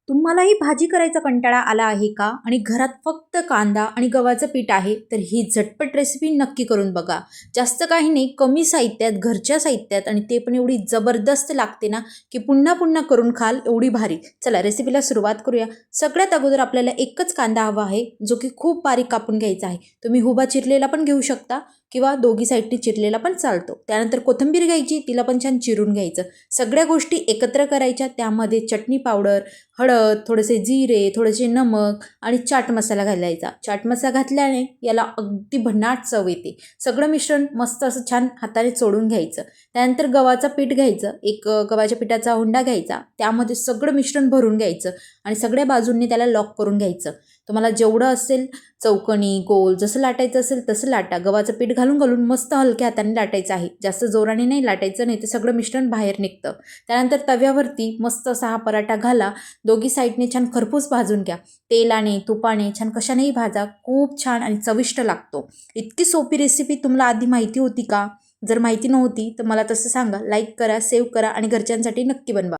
तुम्हालाही भाजी करायचा कंटाळा आला आहे का आणि घरात फक्त कांदा आणि गव्हाचं पीठ आहे तर ही झटपट रेसिपी नक्की करून बघा. जास्त काही नाही, कमी साहित्यात, घरच्या साहित्यात आणि ते पण एवढी जबरदस्त लागते ना की पुन्हा पुन्हा करून खाल एवढी भारी. चला रेसिपीला सुरुवात करूया. सगळ्यात अगोदर आपल्याला एकच कांदा हवा आहे जो की खूप बारीक कापून घ्यायचा आहे. तुम्ही हुबा चिरलेला पण घेऊ शकता किंवा दोघी साईडनी चिरलेला पण चालतो. त्यानंतर कोथिंबीर घ्यायची, तिला पण छान चिरून घ्यायचं. सगळ्या गोष्टी एकत्र करायच्या. त्यामध्ये चटणी पावडर, हळद, थोडेसे जिरे, थोडेसे नमक आणि चाट मसाला घालायचा. चाट मसाला घातल्याने याला अगदी भन्नाट चव येते. सगळं मिश्रण मस्त असं छान हाताने चोळून घ्यायचं. त्यानंतर गव्हाचं पीठ घ्यायचं. एक गव्हाच्या पिठाचा हुंडा घ्यायचा. त्यामध्ये सगळं मिश्रण भरून घ्यायचं आणि सगळ्या बाजूंनी त्याला लॉक करून घ्यायचं. तुम्हाला जेवढं असेल चौकणी, गोल जसं लाटायचं असेल तसं लाटा. गव्हाचं पीठ घालून घालून मस्त हलक्या हाताने लाटायचं आहे. जास्त जोराने नाही लाटायचं, नाही तर सगळं मिश्रण बाहेर निघतं. त्यानंतर तव्यावरती मस्त असा हा पराठा घाला. दोघी साईडने छान खरपूस भाजून घ्या. तेलाने, तुपाने छान कशानेही भाजा. खूप छान आणि चविष्ट लागतो. इतकी सोपी रेसिपी तुम्हाला आधी माहिती होती का? जर माहिती नव्हती तर मला तसं सांगा. लाईक करा, सेव्ह करा आणि घरच्यांसाठी नक्की बनवा.